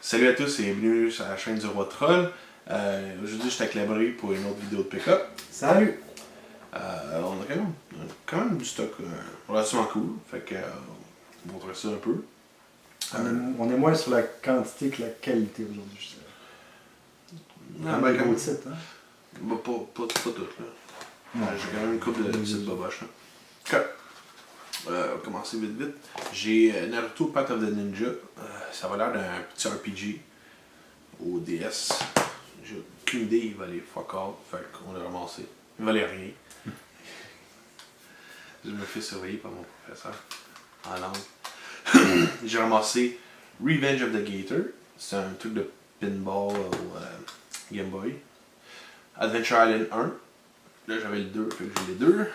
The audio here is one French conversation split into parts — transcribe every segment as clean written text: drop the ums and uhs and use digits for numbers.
Salut à tous et bienvenue sur la chaîne du Roi Troll. Aujourd'hui, je suis avec Labri pour une autre vidéo de pick-up. Salut! On a quand même du stock relativement cool. Fait que, on va montrer ça un peu. On est moins sur la quantité que la qualité aujourd'hui, je dirais. Non, mais quand gros même. titre, hein? Bah, pas tout, là. Non. J'ai quand même une couple de petites boboches, là. Ok. On va commencer vite. J'ai Naruto Path of the Ninja. Ça va l'air d'un petit RPG au DS. J'ai aucune idée, il valait fuck all. Fait qu'on l'a ramassé. Il valait rien. Je me fais surveiller par mon professeur en langue. J'ai ramassé Revenge of the Gator. C'est un truc de pinball au Game Boy. Adventure Island 1. Là j'avais le 2, fait que j'ai les deux.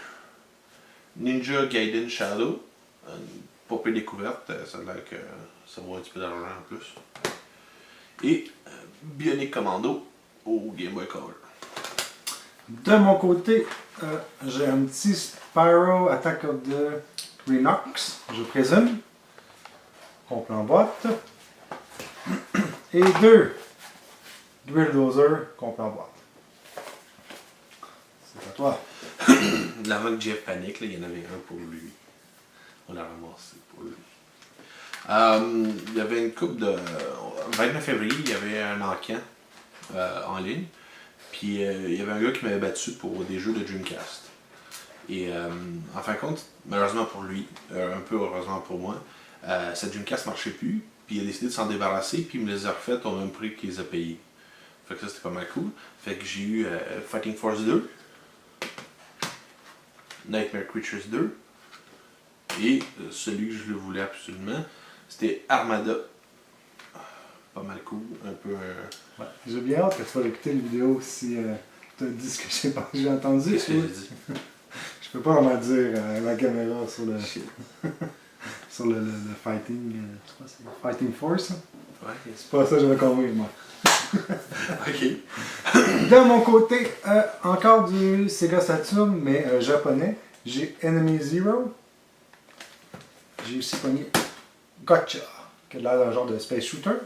Ninja Gaiden Shadow. Pas peu découverte, ça a l'air que ça vaut un petit peu d'argent en plus. Et Bionic Commando au Game Boy Color. De mon côté, j'ai un petit Spyro Attack of the Rhinox, je présume. Complet en boîte. Et deux Drill Dozer, complet en boîte. C'est à toi. L'avant que Jeff panique, là, il y en avait un pour lui. On l'a ramassé pour lui. Il y avait une coupe de. 29 février, il y avait un encan en ligne. Puis il y avait un gars qui m'avait battu pour des jeux de Dreamcast. Et en fin de compte, malheureusement pour lui, un peu heureusement pour moi, cette Dreamcast ne marchait plus. Puis il a décidé de s'en débarrasser, puis il me les a refaites au même prix qu'il les a payés. Fait que ça c'était pas mal cool. Fait que j'ai eu Fighting Force 2, Nightmare Creatures 2, et celui que je le voulais absolument, c'était Armada. Pas mal cool, un peu Ouais. J'ai bien hâte que tu vas écouter la vidéo si tu as dit ce que j'ai entendu. Qu'est-ce que j'ai dit? Je peux pas vraiment dire à la caméra sur le sur le fighting. Je crois que c'est Fighting Force. Hein? Ouais, C'est pas ça que j'avais compris moi. ok. De mon côté, encore du Sega Saturn, mais japonais. J'ai Enemy Zero. J'ai aussi pogné Gotcha, qui a l'air d'un genre de space shooter.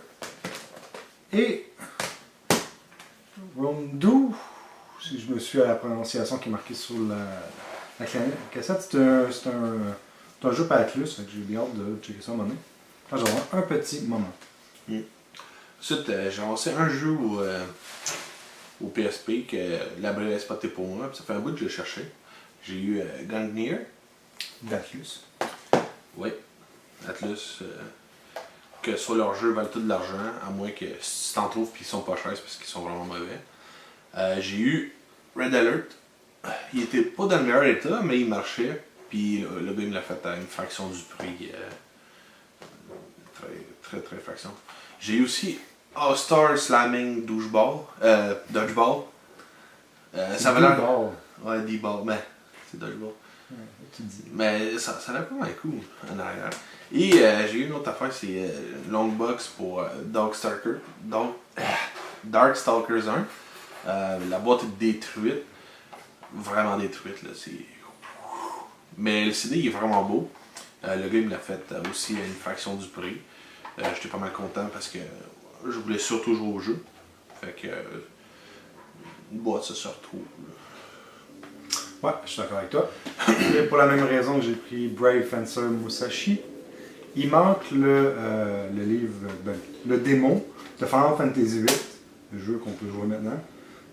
Et Rondu, si je me suis à la prononciation qui est marquée sur la cassette, c'est un jeu Paclus, fait que j'ai bien hâte de checker ça à un moment donné. Quand j'aurai un petit moment. Ensuite, j'ai lancé un jeu au PSP que la brille a spoté pour moi, puis ça fait un bout que je le cherchais. J'ai eu Gangneer. Paclus. Oui, Atlus. Que sur leur jeu valent tout de l'argent, à moins que si t'en trouves puis ils sont pas chers, c'est parce qu'ils sont vraiment mauvais. J'ai eu Red Alert. Il était pas dans le meilleur état, mais il marchait. Puis le gars il me l'a fait à une fraction du prix. Très fraction. J'ai eu aussi All-Star Slamming Dodgeball. Ça avait l'air. Ouais, D-Ball, mais c'est Dodgeball. Mais ça a l'air pas mal cool en arrière. Et j'ai eu une autre affaire, c'est Longbox pour Darkstalkers 1. La boîte est détruite. Vraiment détruite, là. Mais le CD il est vraiment beau. Le gars il me l'a fait aussi à une fraction du prix. J'étais pas mal content parce que je voulais surtout jouer au jeu. Fait que une boîte ça se retrouve. Ouais, je suis d'accord avec toi. Et pour la même raison que j'ai pris Brave Fencer Musashi, il manque le livre, le démo de Final Fantasy VIII, le jeu qu'on peut jouer maintenant.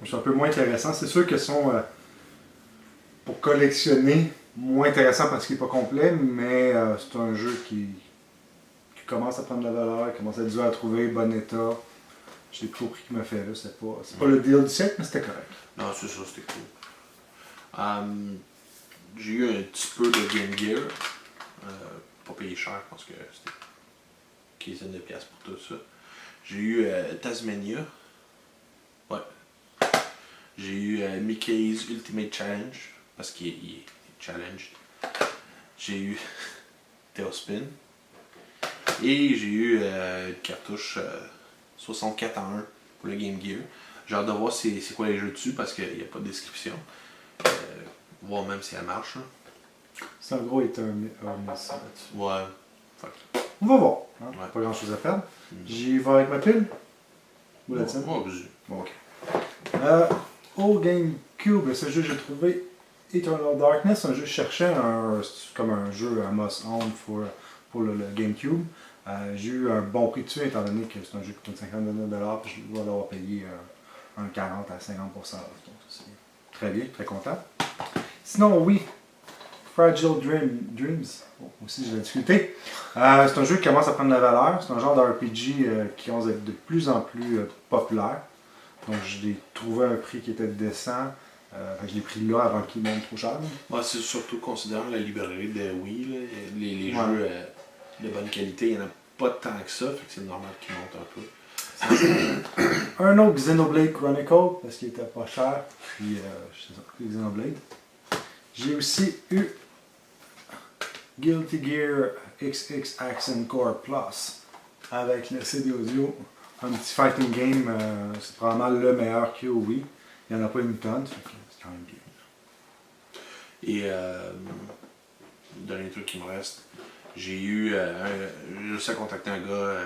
C'est un peu moins intéressant. C'est sûr que sont pour collectionner moins intéressant parce qu'il n'est pas complet, mais c'est un jeu qui commence à prendre de la valeur, qui commence à être dur à trouver, bon état. Je l'ai pris au prix qu'il m'a fait là. C'est pas le deal du siècle, mais c'était correct. Non, c'est ça, c'était cool. J'ai eu un petit peu de Game Gear. Pas payé cher, je pense que c'était une quinzaine de piastres pour tout ça. J'ai eu Tasmania. Ouais. J'ai eu Mickey's Ultimate Challenge, parce qu'il est challenged. J'ai eu Tailspin. Et j'ai eu une cartouche 64 en 1 pour le Game Gear. J'ai hâte de voir c'est quoi les jeux dessus, parce qu'il n'y a pas de description. Voir même si elle marche. Hein. C'est en gros est un message. Ouais. Fuck. On va voir. Hein? Ouais. Pas grand chose à perdre. J'y vais avec ma pile. Ou la Moi, tienne? moi, vas-y. Bon, ok. Au GameCube, ce jeu, j'ai trouvé Eternal Darkness, un jeu que je cherchais, comme un jeu à must-own pour le GameCube. J'ai eu un bon prix dessus, étant donné que c'est un jeu qui coûte 50$, puis je dois l'avoir payé un 40 à 50%. Donc, c'est très bien, très content. Sinon, oui, Fragile Dreams, bon, aussi j'ai la difficulté. C'est un jeu qui commence à prendre de la valeur. C'est un genre d'RPG qui commence à être de plus en plus populaire. Donc, je l'ai trouvé à un prix qui était décent. Je l'ai pris là avant qu'il monte trop cher. Ouais, c'est surtout considérant la librairie de Wii, là, les Ouais. jeux de bonne qualité, il n'y en a pas tant que ça, fait que c'est normal qu'ils montent un peu. Un autre Xenoblade Chronicle, parce qu'il était pas cher. Puis, c'est ça, Xenoblade. J'ai aussi eu Guilty Gear XX Accent Core Plus avec le CD audio. Un petit fighting game, c'est probablement le meilleur qu'il y a au Wii. Il n'y en a pas une tonne, fait que c'est quand même bien. Et le dernier truc qui me reste, j'ai eu, j'ai réussi à contacter un gars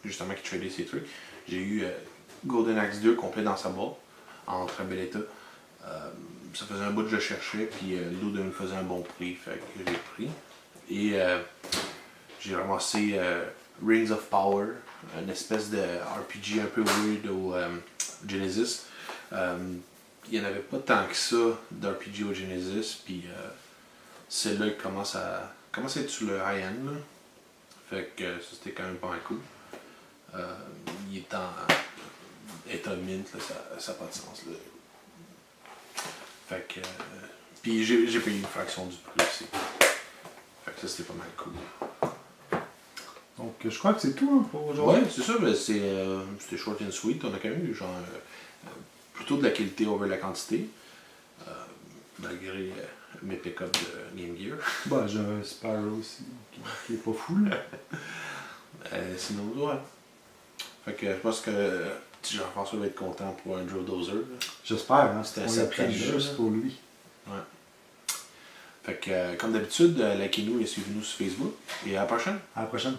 justement qui tradait ces trucs. J'ai eu Golden Axe 2 complet dans sa boîte, en très bel état. Ça faisait un bout que je cherchais, puis l'autre me faisait un bon prix, fait que j'ai pris. Et j'ai ramassé Rings of Power, une espèce de RPG un peu weird au Genesis. Il n'y en avait pas tant que ça d'RPG au Genesis, puis c'est là qu'il commence à être sur le high-end. Là. Fait que ça c'était quand même pas un coup. Il est en état mint, là, ça n'a pas de sens. Là. Fait que. Puis j'ai payé une fraction du prix aussi. Fait que ça c'était pas mal cool. Donc, je crois que c'est tout hein, pour aujourd'hui. Ouais, c'est ça, mais c'était short and sweet. On a quand même eu genre plutôt de la qualité over la quantité. Malgré mes pick-up de Game Gear. Bah, j'ai un Spyro aussi, qui est pas fou. Là. Sinon, ouais. Fait que je pense que Jean-François va être content pour un Joe Dozer. Là. J'espère, hein, C'était on l'a septembre, pris juste là. pour lui. Ouais. Fait que, comme d'habitude, likez-nous et suivez-nous sur Facebook. Et à la prochaine! À la prochaine.